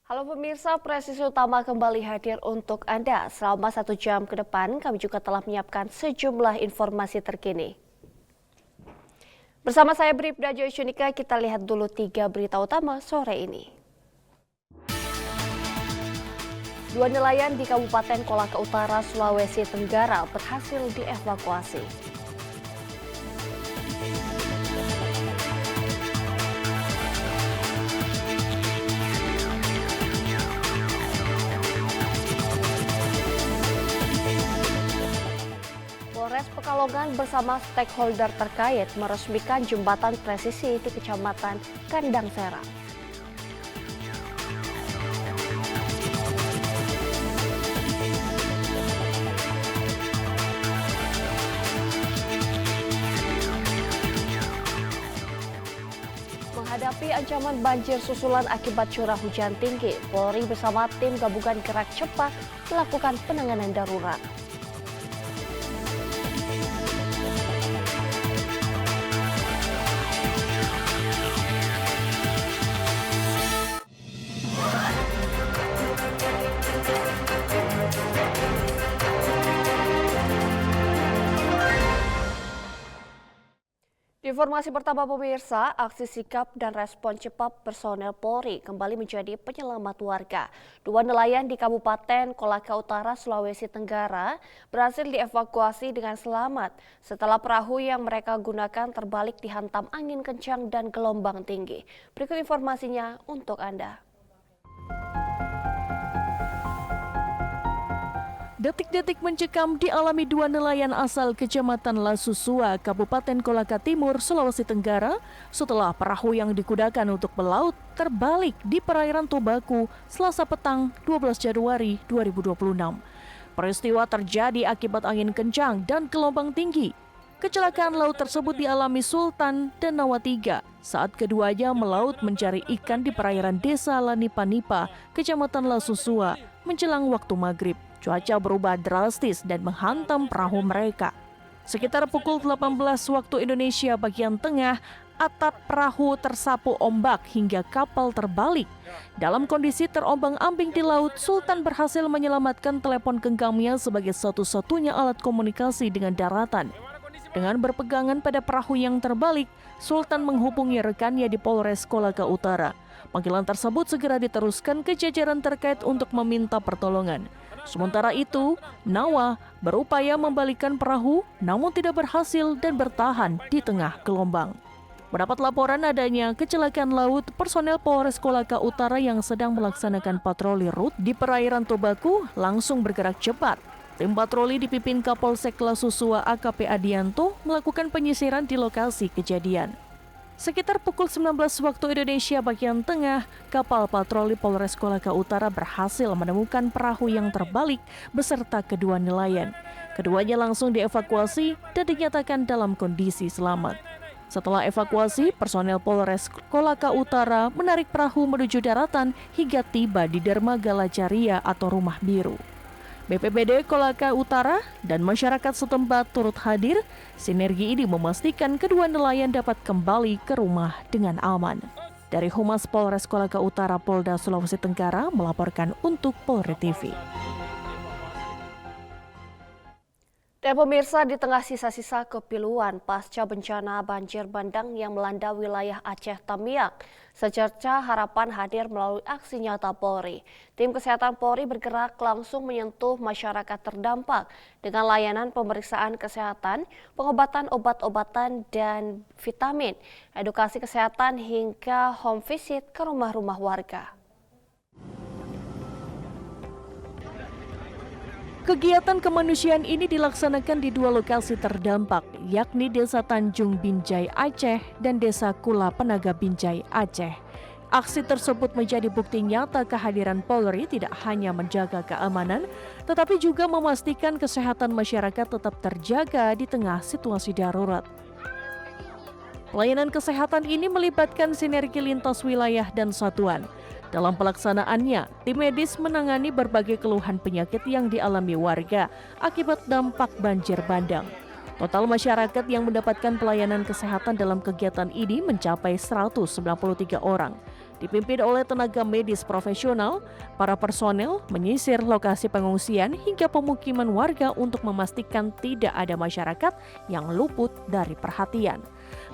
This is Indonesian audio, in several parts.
Halo pemirsa, Presisi Utama kembali hadir untuk Anda. Selama 1 jam ke depan, kami juga telah menyiapkan sejumlah informasi terkini. Bersama saya Bribda Joyunika, kita lihat dulu 3 berita utama sore ini. 2 nelayan di Kabupaten Kolaka Utara, Sulawesi Tenggara berhasil dievakuasi. Polres Pekalongan bersama stakeholder terkait meresmikan jembatan presisi di Kecamatan Kandang Serang. Menghadapi ancaman banjir susulan akibat curah hujan tinggi, Polri bersama tim gabungan gerak cepat melakukan penanganan darurat. Di informasi pertama pemirsa, aksi sikap dan respon cepat personel Polri kembali menjadi penyelamat warga. 2 nelayan di Kabupaten Kolaka Utara, Sulawesi Tenggara berhasil dievakuasi dengan selamat setelah perahu yang mereka gunakan terbalik dihantam angin kencang dan gelombang tinggi. Berikut informasinya untuk Anda. Detik-detik mencekam dialami 2 nelayan asal Kecamatan Lasusua, Kabupaten Kolaka Timur, Sulawesi Tenggara setelah perahu yang digunakan untuk melaut terbalik di perairan Tobaku Selasa petang 12 Januari 2026. Peristiwa terjadi akibat angin kencang dan gelombang tinggi. Kecelakaan laut tersebut dialami Sultan dan Nawatiga saat keduanya melaut mencari ikan di perairan Desa Lanipanipa, Kecamatan Lasusua menjelang waktu maghrib. Cuaca berubah drastis dan menghantam perahu mereka. Sekitar pukul 18 waktu Indonesia bagian tengah, atap perahu tersapu ombak hingga kapal terbalik. Dalam kondisi terombang-ambing di laut, Sultan berhasil menyelamatkan telepon genggamnya sebagai satu-satunya alat komunikasi dengan daratan. Dengan berpegangan pada perahu yang terbalik, Sultan menghubungi rekannya di Polres Kolaka Utara. Panggilan tersebut segera diteruskan ke jajaran terkait untuk meminta pertolongan. Sementara itu, Nawa berupaya membalikkan perahu namun tidak berhasil dan bertahan di tengah gelombang. Mendapat laporan adanya kecelakaan laut, personel Polres Kolaka Utara yang sedang melaksanakan patroli rut di perairan Tobaku langsung bergerak cepat. Tim patroli dipimpin Kapolsek Lasusua AKP Adianto melakukan penyisiran di lokasi kejadian. Sekitar pukul 19 waktu Indonesia bagian tengah, kapal patroli Polres Kolaka Utara berhasil menemukan perahu yang terbalik beserta kedua nelayan. Keduanya langsung dievakuasi dan dinyatakan dalam kondisi selamat. Setelah evakuasi, personel Polres Kolaka Utara menarik perahu menuju daratan hingga tiba di Dermaga Lacaria atau Rumah Biru. BPBD Kolaka Utara dan masyarakat setempat turut hadir. Sinergi ini memastikan kedua nelayan dapat kembali ke rumah dengan aman. Dari Humas Polres Kolaka Utara Polda Sulawesi Tenggara melaporkan untuk Polri TV. Dan pemirsa, di tengah sisa-sisa kepiluan pasca bencana banjir bandang yang melanda wilayah Aceh Tamiang, secerca harapan hadir melalui aksi nyata Polri. Tim Kesehatan Polri bergerak langsung menyentuh masyarakat terdampak dengan layanan pemeriksaan kesehatan, pengobatan obat-obatan dan vitamin, edukasi kesehatan hingga home visit ke rumah-rumah warga. Kegiatan kemanusiaan ini dilaksanakan di 2 lokasi terdampak, yakni Desa Tanjung Binjai Aceh dan Desa Kula Penaga Binjai Aceh. Aksi tersebut menjadi bukti nyata kehadiran Polri tidak hanya menjaga keamanan, tetapi juga memastikan kesehatan masyarakat tetap terjaga di tengah situasi darurat. Pelayanan kesehatan ini melibatkan sinergi lintas wilayah dan satuan. Dalam pelaksanaannya, tim medis menangani berbagai keluhan penyakit yang dialami warga akibat dampak banjir bandang. Total masyarakat yang mendapatkan pelayanan kesehatan dalam kegiatan ini mencapai 193 orang. Dipimpin oleh tenaga medis profesional, para personel menyisir lokasi pengungsian hingga pemukiman warga untuk memastikan tidak ada masyarakat yang luput dari perhatian.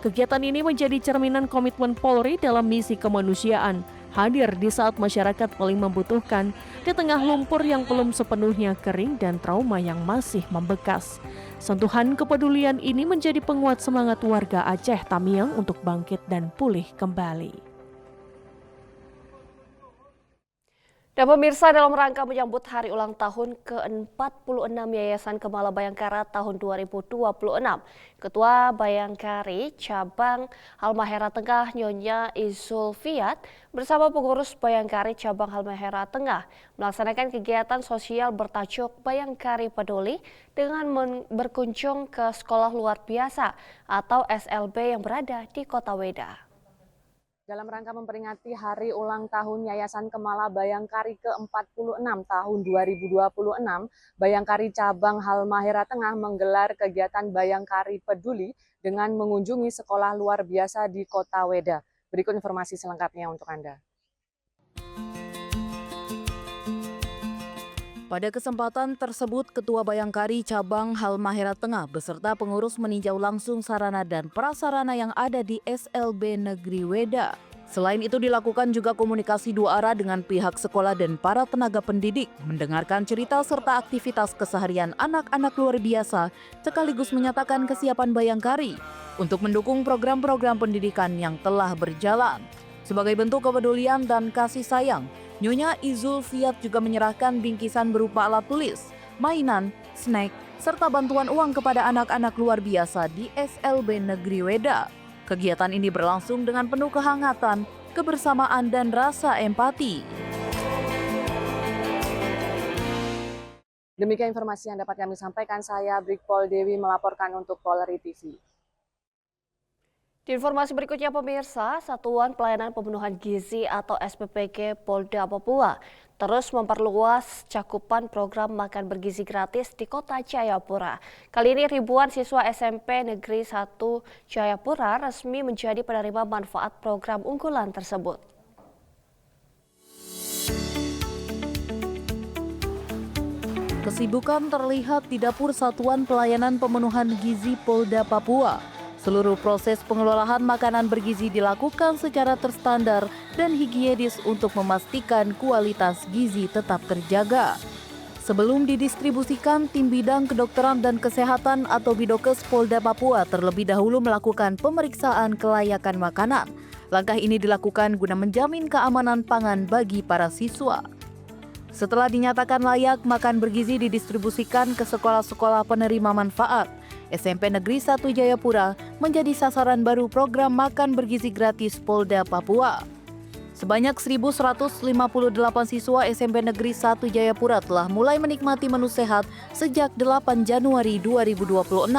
Kegiatan ini menjadi cerminan komitmen Polri dalam misi kemanusiaan, hadir di saat masyarakat paling membutuhkan, di tengah lumpur yang belum sepenuhnya kering dan trauma yang masih membekas. Sentuhan kepedulian ini menjadi penguat semangat warga Aceh Tamiang untuk bangkit dan pulih kembali. Dan pemirsa, dalam rangka menyambut hari ulang tahun ke-46 Yayasan Gemala Bayangkara tahun 2026, Ketua Bayangkari Cabang Halmahera Tengah Nyonya Izul Fiat bersama pengurus Bayangkari Cabang Halmahera Tengah melaksanakan kegiatan sosial bertajuk Bayangkari Peduli dengan berkunjung ke Sekolah Luar Biasa atau SLB yang berada di Kota Wedah. Dalam rangka memperingati hari ulang tahun Yayasan Gemala Bayangkari ke-46 tahun 2026, Bayangkari Cabang Halmahera Tengah menggelar kegiatan Bayangkari Peduli dengan mengunjungi sekolah luar biasa di Kota Wedah. Berikut informasi selengkapnya untuk Anda. Pada kesempatan tersebut, Ketua Bayangkari Cabang Halmahera Tengah beserta pengurus meninjau langsung sarana dan prasarana yang ada di SLB Negeri Wedah. Selain itu dilakukan juga komunikasi dua arah dengan pihak sekolah dan para tenaga pendidik, mendengarkan cerita serta aktivitas keseharian anak-anak luar biasa, sekaligus menyatakan kesiapan Bayangkari untuk mendukung program-program pendidikan yang telah berjalan. Sebagai bentuk kepedulian dan kasih sayang, Nyonya Izul Fiat juga menyerahkan bingkisan berupa alat tulis, mainan, snack, serta bantuan uang kepada anak-anak luar biasa di SLB Negeri Wedah. Kegiatan ini berlangsung dengan penuh kehangatan, kebersamaan, dan rasa empati. Demikian informasi yang dapat kami sampaikan. Saya Brigpol Dewi melaporkan untuk Polri TV. Di informasi berikutnya pemirsa, Satuan Pelayanan Pemenuhan Gizi atau SPPG Polda Papua terus memperluas cakupan program makan bergizi gratis di Kota Jayapura. Kali ini ribuan siswa SMP Negeri 1 Jayapura resmi menjadi penerima manfaat program unggulan tersebut. Kesibukan terlihat di dapur Satuan Pelayanan Pemenuhan Gizi Polda Papua. Seluruh proses pengelolaan makanan bergizi dilakukan secara terstandar dan higienis untuk memastikan kualitas gizi tetap terjaga. Sebelum didistribusikan, tim bidang kedokteran dan kesehatan atau Bidokes Polda Papua terlebih dahulu melakukan pemeriksaan kelayakan makanan. Langkah ini dilakukan guna menjamin keamanan pangan bagi para siswa. Setelah dinyatakan layak, makan bergizi didistribusikan ke sekolah-sekolah penerima manfaat. SMP Negeri 1 Jayapura menjadi sasaran baru program makan bergizi gratis Polda Papua. Sebanyak 1.158 siswa SMP Negeri 1 Jayapura telah mulai menikmati menu sehat sejak 8 Januari 2026.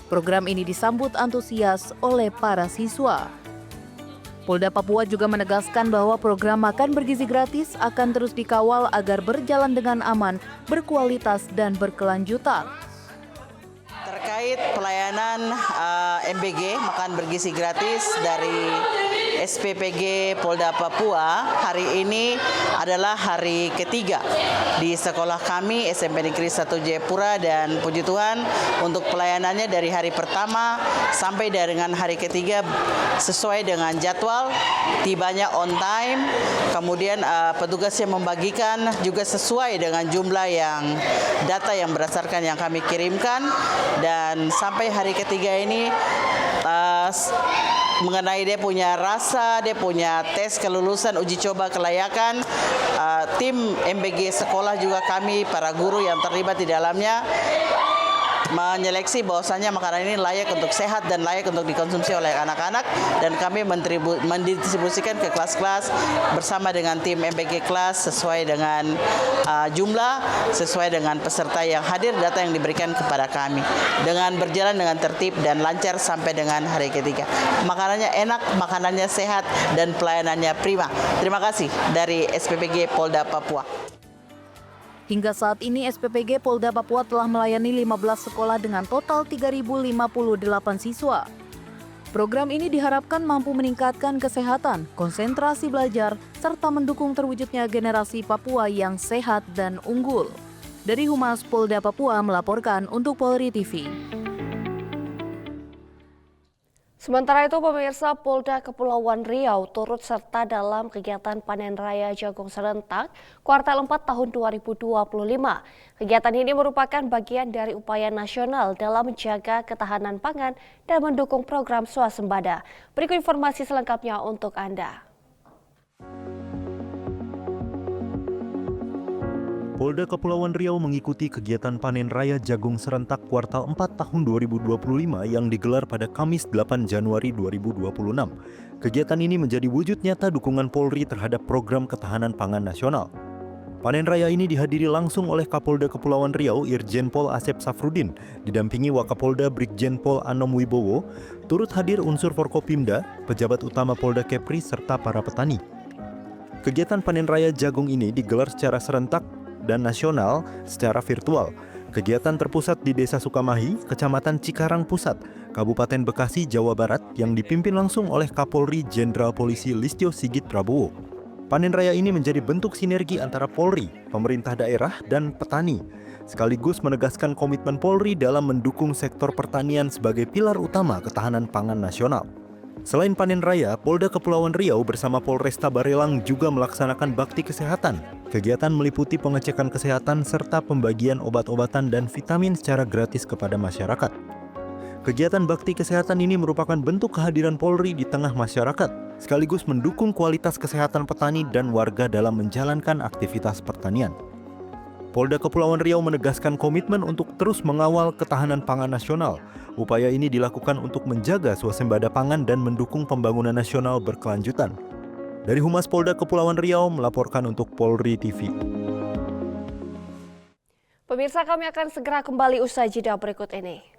Program ini disambut antusias oleh para siswa. Polda Papua juga menegaskan bahwa program makan bergizi gratis akan terus dikawal agar berjalan dengan aman, berkualitas, dan berkelanjutan. Terkait pelayanan MBG makan bergizi gratis dari SPPG Polda Papua, hari ini adalah hari ketiga di sekolah kami SMP Negeri 1 Jayapura, dan puji Tuhan untuk pelayanannya dari hari pertama sampai dengan hari ketiga sesuai dengan jadwal, tibanya on time, kemudian petugas yang membagikan juga sesuai dengan jumlah yang data yang berdasarkan yang kami kirimkan. Dan sampai hari ketiga ini mengenai dia punya rasa, dia punya tes kelulusan uji coba kelayakan, tim MBG sekolah juga kami, para guru yang terlibat di dalamnya menyeleksi bahwasannya makanan ini layak untuk sehat dan layak untuk dikonsumsi oleh anak-anak, dan kami mendistribusikan ke kelas-kelas bersama dengan tim MBG kelas sesuai dengan jumlah, sesuai dengan peserta yang hadir, data yang diberikan kepada kami, dengan berjalan dengan tertib dan lancar sampai dengan hari ketiga. Makanannya enak, makanannya sehat, dan pelayanannya prima. Terima kasih dari SPPG Polda Papua. Hingga saat ini SPPG Polda Papua telah melayani 15 sekolah dengan total 3.058 siswa. Program ini diharapkan mampu meningkatkan kesehatan, konsentrasi belajar, serta mendukung terwujudnya generasi Papua yang sehat dan unggul. Dari Humas Polda Papua melaporkan untuk Polri TV. Sementara itu, pemirsa, Polda Kepulauan Riau turut serta dalam kegiatan panen raya jagung serentak kuartal 4 tahun 2025. Kegiatan ini merupakan bagian dari upaya nasional dalam menjaga ketahanan pangan dan mendukung program swasembada. Berikut informasi selengkapnya untuk Anda. Polda Kepulauan Riau mengikuti kegiatan panen raya jagung serentak kuartal 4 tahun 2025 yang digelar pada Kamis 8 Januari 2026. Kegiatan ini menjadi wujud nyata dukungan Polri terhadap program ketahanan pangan nasional. Panen raya ini dihadiri langsung oleh Kapolda Kepulauan Riau Irjen Pol Asep Safrudin, didampingi Wakapolda Brigjen Pol Anom Wibowo, turut hadir unsur Forkopimda, pejabat utama Polda Kepri, serta para petani. Kegiatan panen raya jagung ini digelar secara serentak dan nasional secara virtual. Kegiatan terpusat di Desa Sukamahi, Kecamatan Cikarang Pusat, Kabupaten Bekasi, Jawa Barat yang dipimpin langsung oleh Kapolri Jenderal Polisi Listio Sigit Prabowo. Panen raya ini menjadi bentuk sinergi antara Polri, pemerintah daerah, dan petani, sekaligus menegaskan komitmen Polri dalam mendukung sektor pertanian sebagai pilar utama ketahanan pangan nasional. Selain panen raya, Polda Kepulauan Riau bersama Polresta Barelang juga melaksanakan bakti kesehatan. Kegiatan meliputi pengecekan kesehatan serta pembagian obat-obatan dan vitamin secara gratis kepada masyarakat. Kegiatan bakti kesehatan ini merupakan bentuk kehadiran Polri di tengah masyarakat, sekaligus mendukung kualitas kesehatan petani dan warga dalam menjalankan aktivitas pertanian. Polda Kepulauan Riau menegaskan komitmen untuk terus mengawal ketahanan pangan nasional. Upaya ini dilakukan untuk menjaga swasembada pangan dan mendukung pembangunan nasional berkelanjutan. Dari Humas Polda Kepulauan Riau melaporkan untuk Polri TV. Pemirsa, kami akan segera kembali usai jeda berikut ini.